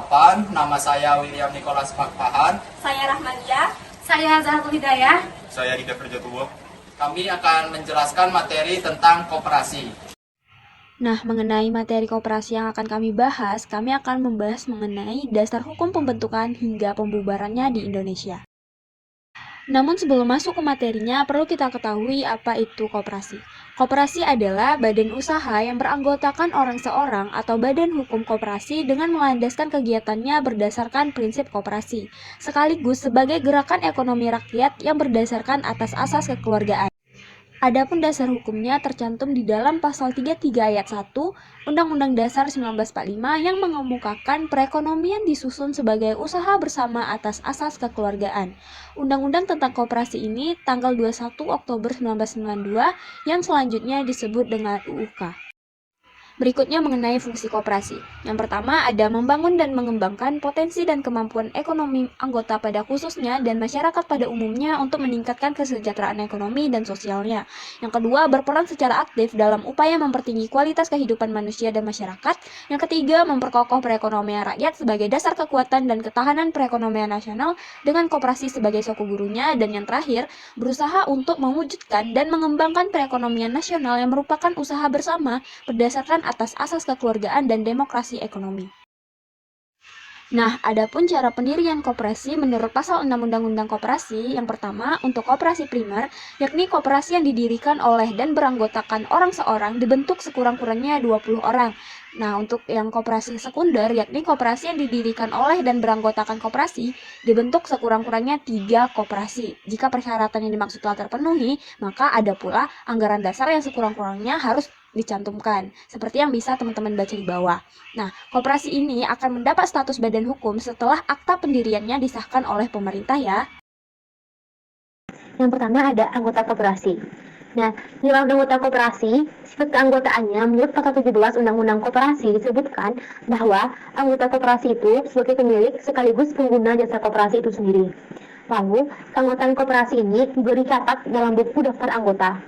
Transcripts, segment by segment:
Perkenalkan, nama saya William Nicholas Pakpahan. Saya Rahmadia. Saya Zahratul Hidayah. Saya Dida Kerjatuwo. Kami akan menjelaskan materi tentang koperasi. Nah, mengenai materi koperasi yang akan kami bahas, kami akan membahas mengenai dasar hukum pembentukan hingga pembubarannya di Indonesia. Namun sebelum masuk ke materinya, perlu kita ketahui apa itu koperasi. Koperasi adalah badan usaha yang beranggotakan orang seorang atau badan hukum koperasi dengan melandaskan kegiatannya berdasarkan prinsip koperasi, sekaligus sebagai gerakan ekonomi rakyat yang berdasarkan atas asas kekeluargaan. Adapun dasar hukumnya tercantum di dalam pasal 33 ayat 1 Undang-Undang Dasar 1945 yang mengemukakan perekonomian disusun sebagai usaha bersama atas asas kekeluargaan. Undang-Undang tentang koperasi ini tanggal 21 Oktober 1992 yang selanjutnya disebut dengan UUK. Berikutnya mengenai fungsi koperasi. Yang pertama ada membangun dan mengembangkan potensi dan kemampuan ekonomi anggota pada khususnya dan masyarakat pada umumnya untuk meningkatkan kesejahteraan ekonomi dan sosialnya. Yang kedua, berperan secara aktif dalam upaya mempertinggi kualitas kehidupan manusia dan masyarakat. Yang ketiga, memperkokoh perekonomian rakyat sebagai dasar kekuatan dan ketahanan perekonomian nasional dengan koperasi sebagai suku gurunya. Dan yang terakhir, berusaha untuk mewujudkan dan mengembangkan perekonomian nasional yang merupakan usaha bersama berdasarkan atas asas kekeluargaan dan demokrasi ekonomi. Nah, adapun cara pendirian koperasi menurut pasal 6 Undang-Undang Koperasi, yang pertama, untuk koperasi primer, yakni koperasi yang didirikan oleh dan beranggotakan orang seorang dibentuk sekurang-kurangnya 20 orang. Nah, untuk yang koperasi sekunder, yakni koperasi yang didirikan oleh dan beranggotakan koperasi, dibentuk sekurang-kurangnya 3 koperasi. Jika persyaratan yang dimaksud telah terpenuhi, maka ada pula anggaran dasar yang sekurang-kurangnya harus dicantumkan, seperti yang bisa teman-teman baca di bawah. Nah, koperasi ini akan mendapat status badan hukum setelah akta pendiriannya disahkan oleh pemerintah ya. Yang pertama ada anggota koperasi. Nah, di dalam anggota koperasi, sifat keanggotaannya menurut pasal 17 Undang-Undang Koperasi disebutkan bahwa anggota koperasi itu sebagai pemilik sekaligus pengguna jasa koperasi itu sendiri. Lalu, keanggotaan koperasi ini juga dicatat dalam buku daftar anggota.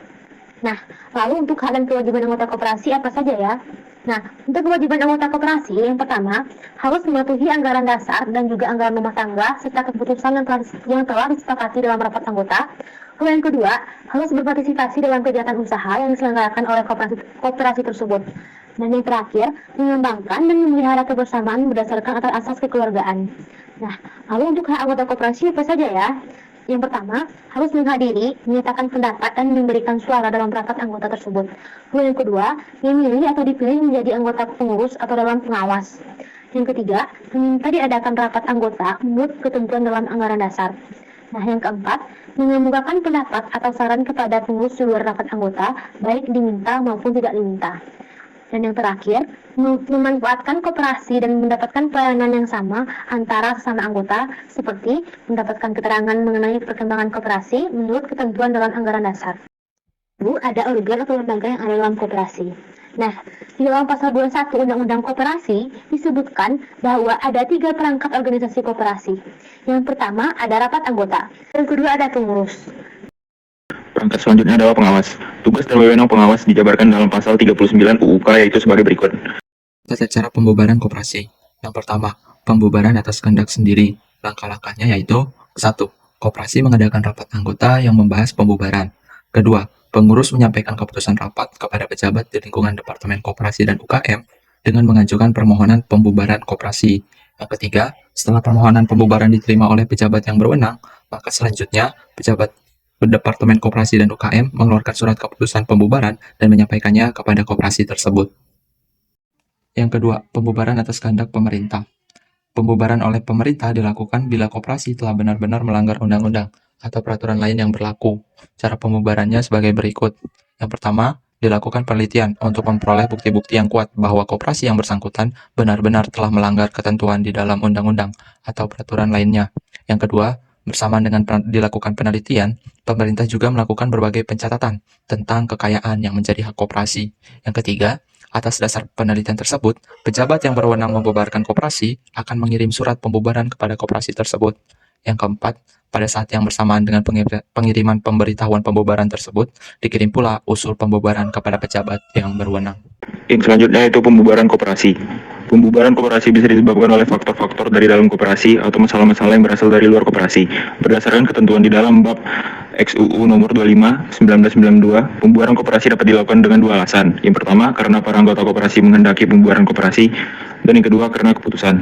Nah, lalu untuk hak dan kewajiban anggota koperasi apa saja ya? Nah, untuk kewajiban anggota koperasi, yang pertama, harus mematuhi anggaran dasar dan juga anggaran rumah tangga serta keputusan yang telah disepakati dalam rapat anggota. Lalu yang kedua, harus berpartisipasi dalam kegiatan usaha yang diselenggarakan oleh koperasi tersebut. Dan yang terakhir, mengembangkan dan memelihara kebersamaan berdasarkan atas asas kekeluargaan. Nah, lalu untuk hak anggota koperasi apa saja ya? Yang pertama, harus menghadiri, menyatakan pendapat, dan memberikan suara dalam rapat anggota tersebut. Lalu yang kedua, memilih atau dipilih menjadi anggota pengurus atau dalam pengawas. Yang ketiga, meminta diadakan rapat anggota menurut ketentuan dalam anggaran dasar. Nah, yang keempat, mengemukakan pendapat atau saran kepada pengurus di luar rapat anggota, baik diminta maupun tidak diminta. Dan yang terakhir, memanfaatkan koperasi dan mendapatkan pelayanan yang sama antara sesama anggota, seperti mendapatkan keterangan mengenai perkembangan koperasi menurut ketentuan dalam anggaran dasar. Lalu ada organ atau lembaga yang ada dalam koperasi. Nah, di dalam pasal 21 Undang-Undang Koperasi disebutkan bahwa ada 3 perangkat organisasi koperasi. Yang pertama ada rapat anggota, yang kedua ada pengurus. Perangkat selanjutnya adalah pengawas. Tugas dan wewenang pengawas dijabarkan dalam pasal 39 UUK yaitu sebagai berikut. Tata cara pembubaran koperasi. Yang pertama, pembubaran atas kehendak sendiri. Langkah-langkahnya yaitu 1. Koperasi mengadakan rapat anggota yang membahas pembubaran. Kedua, pengurus menyampaikan keputusan rapat kepada pejabat di lingkungan Departemen Koperasi dan UKM dengan mengajukan permohonan pembubaran koperasi. Yang ketiga, setelah permohonan pembubaran diterima oleh pejabat yang berwenang, maka selanjutnya pejabat Departemen Koperasi dan UKM mengeluarkan surat keputusan pembubaran dan menyampaikannya kepada koperasi tersebut. Yang kedua, pembubaran atas kehendak pemerintah. Pembubaran oleh pemerintah dilakukan bila koperasi telah benar-benar melanggar undang-undang atau peraturan lain yang berlaku. Cara pembubarannya sebagai berikut. Yang pertama, dilakukan penelitian untuk memperoleh bukti-bukti yang kuat bahwa koperasi yang bersangkutan benar-benar telah melanggar ketentuan di dalam undang-undang atau peraturan lainnya. Yang kedua, bersamaan dengan dilakukan penelitian, pemerintah juga melakukan berbagai pencatatan tentang kekayaan yang menjadi hak koperasi. Yang ketiga, atas dasar penelitian tersebut, pejabat yang berwenang membubarkan koperasi akan mengirim surat pembubaran kepada koperasi tersebut. Yang keempat, pada saat yang bersamaan dengan pengiriman pemberitahuan pembubaran tersebut, dikirim pula usul pembubaran kepada pejabat yang berwenang. Yang selanjutnya itu pembubaran koperasi. Pembubaran koperasi bisa disebabkan oleh faktor-faktor dari dalam koperasi atau masalah-masalah yang berasal dari luar koperasi. Berdasarkan ketentuan di dalam bab XUU nomor 25 1992, pembubaran koperasi dapat dilakukan dengan dua alasan. Yang pertama, karena para anggota koperasi menghendaki pembubaran koperasi, dan yang kedua karena keputusan.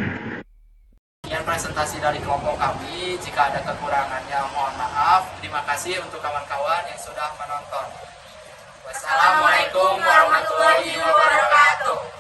Sekian presentasi dari kelompok kami. Jika ada kekurangannya, mohon maaf. Terima kasih untuk kawan-kawan yang sudah menonton. Wassalamualaikum warahmatullahi wabarakatuh.